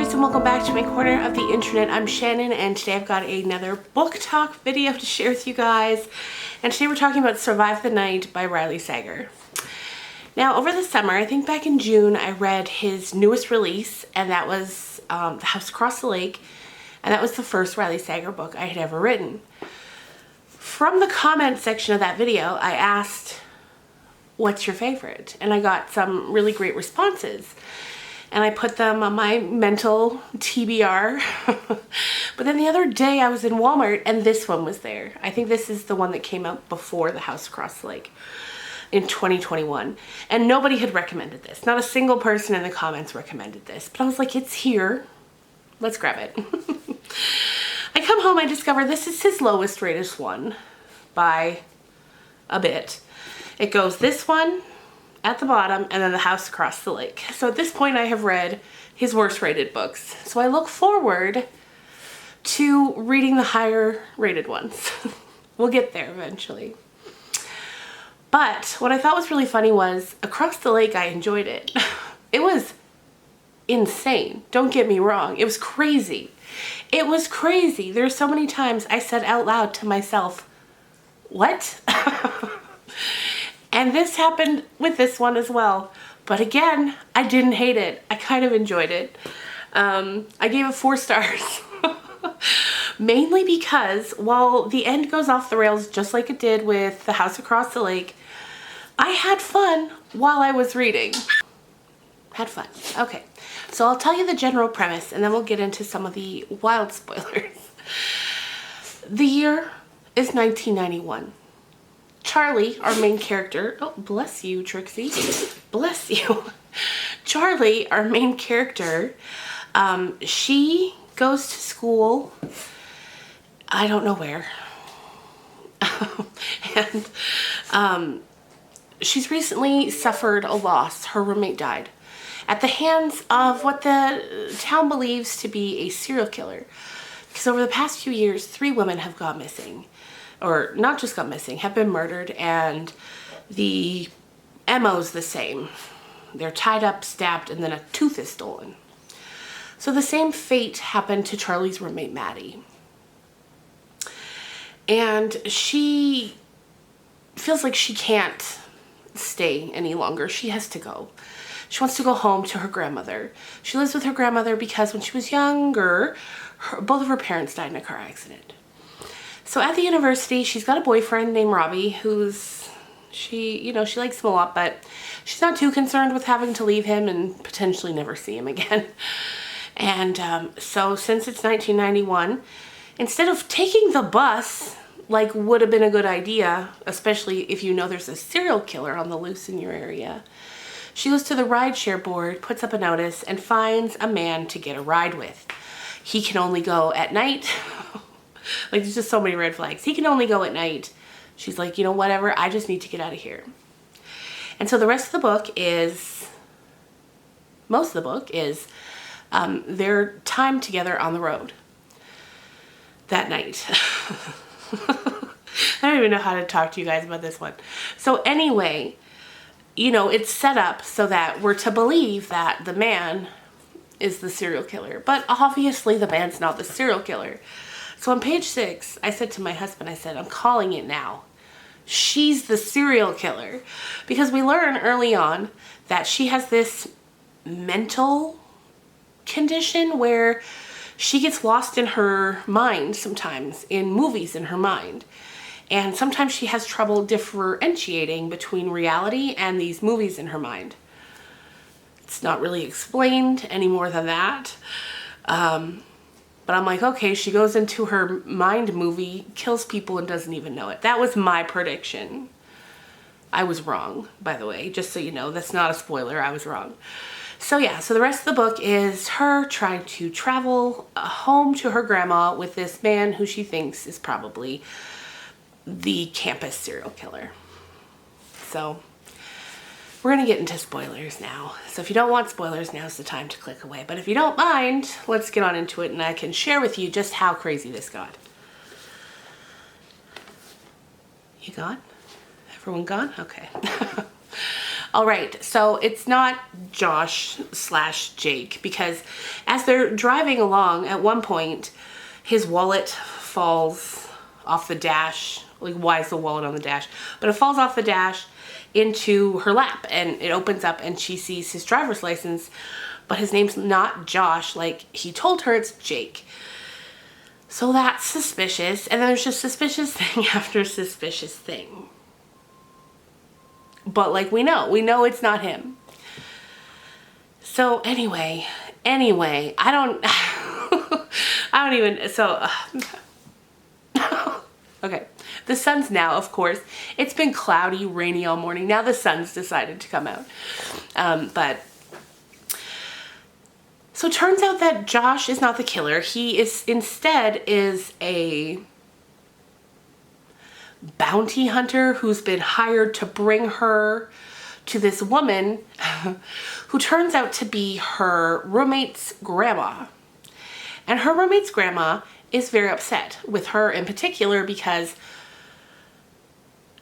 guys, and welcome back to my corner of the internet. I'm Shannon, and today I've got another book talk video to share with you guys. And today we're talking about Survive the Night by Riley Sager. Now, over the summer, I think back in June, I read his newest release, and that was The House Across the Lake, and that was the first Riley Sager book I had ever written. From the comment section of that video, I asked, what's your favorite? And I got some really great responses. And I put them on my mental TBR. But then the other day I was in Walmart and this one was there. I think this is the one that came out before The House Across the Lake in 2021. And nobody had recommended this. Not a single person in the comments recommended this. But I was like, it's here. Let's grab it. I come home, I discover this is his lowest rated one by a bit. It goes this one at the bottom, and then The House Across the Lake. So at this point I have read his worst rated books. So I look forward to reading the higher rated ones. We'll get there eventually. But what I thought was really funny was Across the Lake, I enjoyed it. It was insane. Don't get me wrong. It was crazy. It was crazy. There are so many times I said out loud to myself, what? And this happened with this one as well. But again, I didn't hate it. I kind of enjoyed it. I gave it 4 stars. Mainly because while the end goes off the rails just like it did with The House Across the Lake, I had fun while I was reading. Had fun. Okay, so I'll tell you the general premise and then we'll get into some of the wild spoilers. The year is 1991. Charlie, our main character, oh, bless you, Trixie, bless you. Charlie, our main character, she goes to school, I don't know where, and she's recently suffered a loss. Her roommate died at the hands of what the town believes to be a serial killer. Because over the past few years, 3 women have gone missing. Or not just got missing, have been murdered, and the MO's the same. They're tied up, stabbed, and then a tooth is stolen. So the same fate happened to Charlie's roommate, Maddie. And she feels like she can't stay any longer. She has to go. She wants to go home to her grandmother. She lives with her grandmother because when she was younger, both of her parents died in a car accident. So at the university, she's got a boyfriend named Robbie who's, she likes him a lot, but she's not too concerned with having to leave him and potentially never see him again. And so since it's 1991, instead of taking the bus, like would have been a good idea, especially if you know there's a serial killer on the loose in your area, she goes to the rideshare board, puts up a notice, and finds a man to get a ride with. He can only go at night. Like, there's just so many red flags. He can only go at night. She's like, you know, whatever, I just need to get out of here. And so the rest of the book is, most of the book is their time together on the road that night. I don't even know how to talk to you guys about this one. So anyway, you know, it's set up so that we're to believe that the man is the serial killer. But obviously the man's not the serial killer. So on page 6, I said to my husband, I said, I'm calling it now. She's the serial killer. Because we learn early on that she has this mental condition where she gets lost in her mind sometimes, in movies in her mind. And sometimes she has trouble differentiating between reality and these movies in her mind. It's not really explained any more than that. But I'm like, okay, she goes into her mind movie, kills people, and doesn't even know it. That was my prediction. I was wrong, by the way, just so you know. That's not a spoiler. I was wrong. So yeah, so the rest of the book is her trying to travel home to her grandma with this man who she thinks is probably the campus serial killer. So we're going to get into spoilers now. So if you don't want spoilers, now's the time to click away. But if you don't mind, let's get on into it and I can share with you just how crazy this got. You gone? Everyone gone? Okay. All right, so it's not Josh / Jake, because as they're driving along, at one point, his wallet falls off the dash. Like, why is the wallet on the dash? But it falls off the dash into her lap, and it opens up, and she sees his driver's license, but his name's not Josh like he told her, it's Jake. So that's suspicious, and then there's just suspicious thing after suspicious thing. But like, we know it's not him. So anyway, I don't even, so, okay. The sun's now, of course, it's been cloudy, rainy all morning. Now the sun's decided to come out. But, so it turns out that Josh is not the killer. He is, instead, is a bounty hunter who's been hired to bring her to this woman who turns out to be her roommate's grandma. And her roommate's grandma is very upset with her in particular because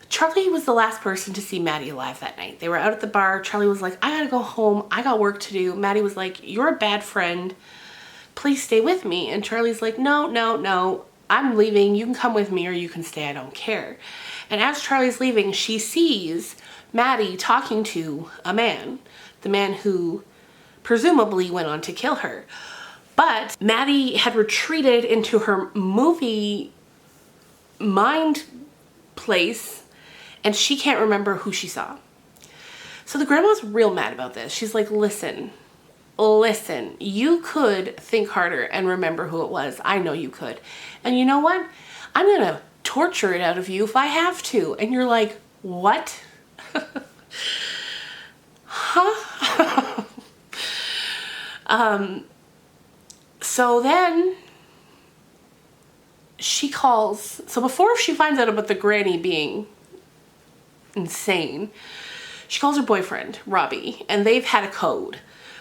Charlie was the last person to see Maddie alive that night. They were out at the bar. Charlie was like, I gotta go home. I got work to do. Maddie was like, you're a bad friend. Please stay with me. And Charlie's like, no. I'm leaving. You can come with me or you can stay. I don't care. And as Charlie's leaving, she sees Maddie talking to a man. The man who presumably went on to kill her. But Maddie had retreated into her movie mind place, and she can't remember who she saw. So the grandma's real mad about this. She's like, listen, you could think harder and remember who it was. I know you could. And you know what? I'm gonna torture it out of you if I have to. And you're like, what? Huh? So then she calls, so before she finds out about the granny being insane, she calls her boyfriend, Robbie, and they've had a code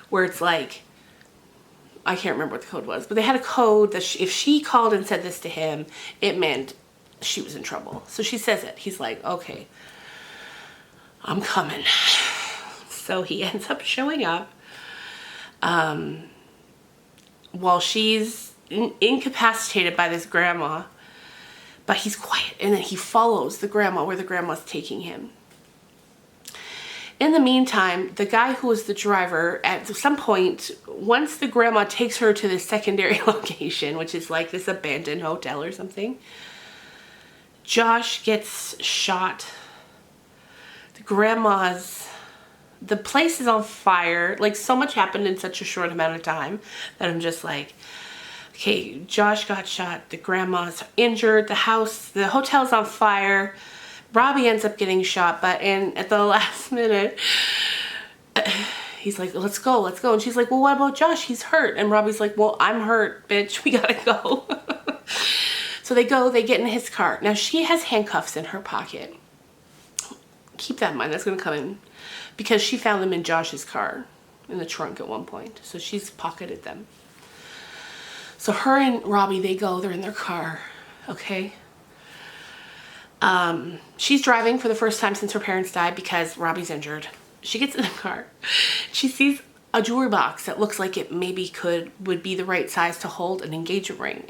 where it's like, I can't remember what the code was, but they had a code that if she called and said this to him, it meant she was in trouble. So she says it. He's like, okay, I'm coming. So he ends up showing up while she's incapacitated by this grandma, but he's quiet, and then he follows the grandma where the grandma's taking him. In the meantime, the guy who was the driver, at some point, once the grandma takes her to this secondary location, which is like this abandoned hotel or something, Josh gets shot. The place is on fire. Like, so much happened in such a short amount of time that I'm just like, okay, Josh got shot, the grandma's injured, the hotel's on fire, Robbie ends up getting shot, but at the last minute, he's like, let's go. And she's like, well, what about Josh? He's hurt. And Robbie's like, well, I'm hurt, bitch. We gotta go. So they get in his car. Now, she has handcuffs in her pocket. Keep that in mind. That's gonna come in. Because she found them in Josh's car, in the trunk at one point. So she's pocketed them. So her and Robbie, they're in their car, okay? She's driving for the first time since her parents died because Robbie's injured. She gets in the car. She sees a jewelry box that looks like it maybe would be the right size to hold an engagement ring.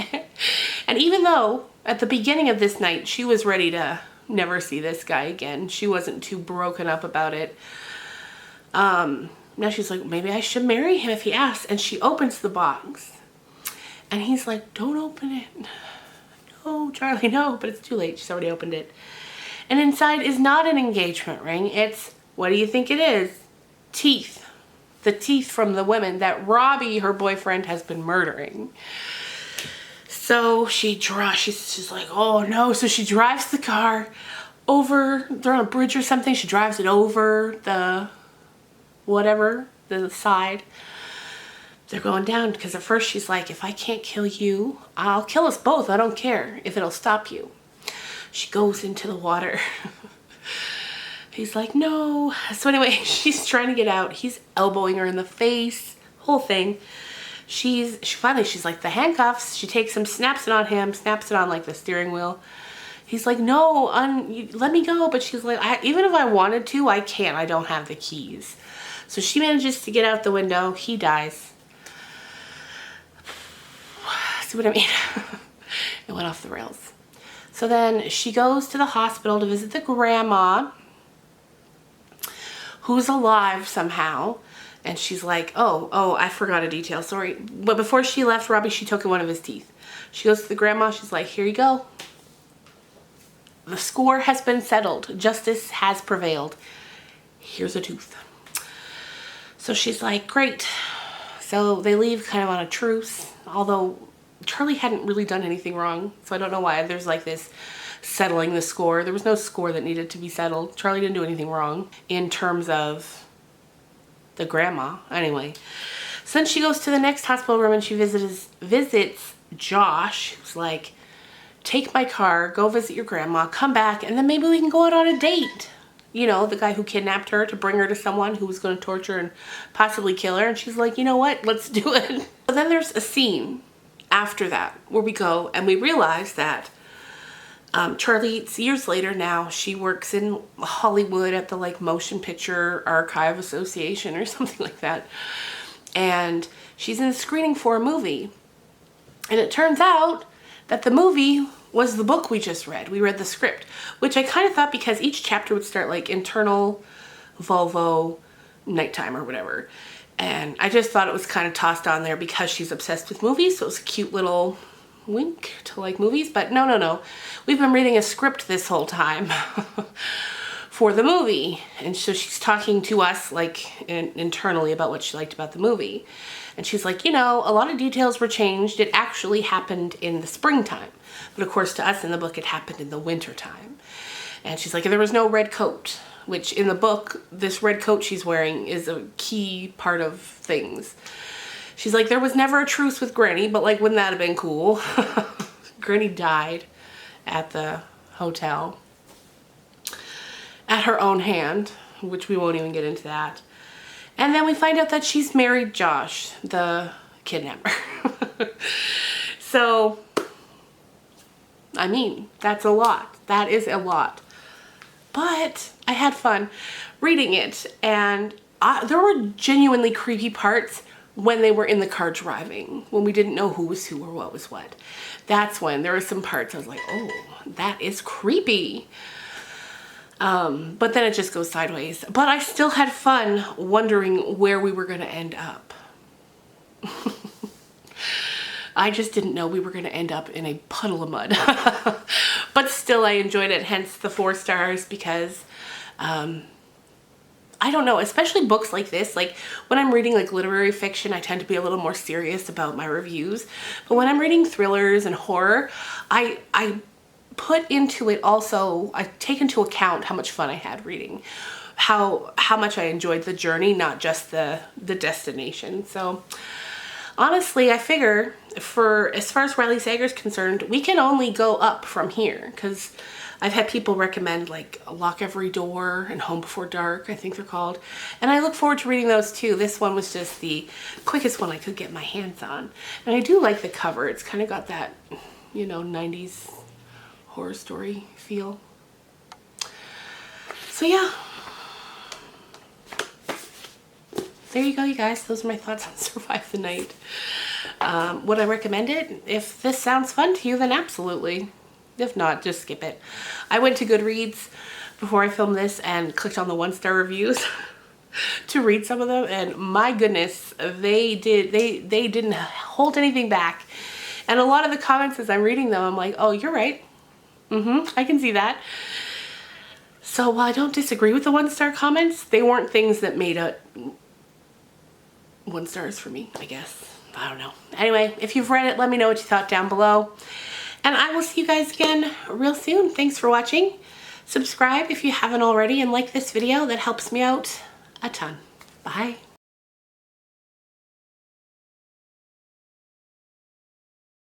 And even though at the beginning of this night, she was ready to never see this guy again, she wasn't too broken up about it. Now she's like, maybe I should marry him if he asks. And she opens the box. And he's like, don't open it. No, Charlie, no. But it's too late. She's already opened it. And inside is not an engagement ring. It's, what do you think it is? Teeth. The teeth from the women that Robbie, her boyfriend, has been murdering. So she's like, oh no. So she drives the car over, they're on a bridge or something. She drives it over the side. They're going down because at first she's like, if I can't kill you, I'll kill us both. I don't care if it'll stop you. She goes into the water. He's like, no. So anyway, she's trying to get out. He's elbowing her in the face, whole thing. She's like, the handcuffs. She takes him, snaps it on him, snaps it on like the steering wheel. He's like, no, let me go. But she's like, even if I wanted to, I can't. I don't have the keys. So she manages to get out the window. He dies. See what I mean? It went off the rails. So then she goes to the hospital to visit the grandma, who's alive somehow. And she's like, oh, I forgot a detail, sorry. But before she left Robbie, she took one of his teeth. She goes to the grandma, she's like, here you go. The score has been settled. Justice has prevailed. Here's a tooth. So she's like, great. So they leave kind of on a truce, although Charlie hadn't really done anything wrong. So I don't know why there's like this settling the score. There was no score that needed to be settled. Charlie didn't do anything wrong in terms of the grandma. Anyway, so then she goes to the next hospital room and she visits Josh, who's like, take my car, go visit your grandma, come back, and then maybe we can go out on a date. You know, the guy who kidnapped her to bring her to someone who was going to torture and possibly kill her. And she's like, you know what? Let's do it. But then there's a scene after that where we go and we realize that Charlie, it's years later now, she works in Hollywood at the like Motion Picture Archive Association or something like that. And she's in a screening for a movie. And it turns out that the movie was the book we just read. We read the script, which I kind of thought because each chapter would start like internal, Volvo, nighttime or whatever. And I just thought it was kind of tossed on there because she's obsessed with movies. So it was a cute little wink to like movies, but no. We've been reading a script this whole time for the movie. And so she's talking to us like internally about what she liked about the movie. And she's like, you know, a lot of details were changed. It actually happened in the springtime. But of course to us in the book, it happened in the wintertime. And she's like, there was no red coat, which in the book, this red coat she's wearing is a key part of things. She's like, there was never a truce with Granny, but like, wouldn't that have been cool? Granny died at the hotel at her own hand, which we won't even get into that. And then we find out that she's married Josh, the kidnapper. So, I mean, that's a lot. That is a lot. But I had fun reading it, and there were genuinely creepy parts when they were in the car driving, when we didn't know who was who or what was what. That's when there were some parts I was like, oh, that is creepy. But then it just goes sideways. But I still had fun wondering where we were going to end up. I just didn't know we were going to end up in a puddle of mud. But still I enjoyed it, hence the 4 stars, because I don't know, especially books like this, like when I'm reading like literary fiction, I tend to be a little more serious about my reviews. But when I'm reading thrillers and horror, I put into it also, I take into account how much fun I had reading, how much I enjoyed the journey, not just the destination. So honestly, I figure for as far as Riley Sager's concerned, we can only go up from here, because I've had people recommend like Lock Every Door and Home Before Dark, I think they're called. And I look forward to reading those too. This one was just the quickest one I could get my hands on. And I do like the cover. It's kind of got that, you know, 90s horror story feel. So yeah. There you go, you guys. Those are my thoughts on Survive the Night. Would I recommend it? If this sounds fun to you, then absolutely. If not, just skip it. I went to Goodreads before I filmed this and clicked on the 1-star reviews to read some of them, and my goodness, they didn't hold anything back. And a lot of the comments as I'm reading them, I'm like, oh, you're right. I can see that. So while I don't disagree with the 1-star comments, they weren't things that made it 1 stars for me, I guess. I don't know. Anyway, if you've read it, let me know what you thought down below. And I will see you guys again real soon. Thanks for watching. Subscribe if you haven't already and like this video. That helps me out a ton. Bye.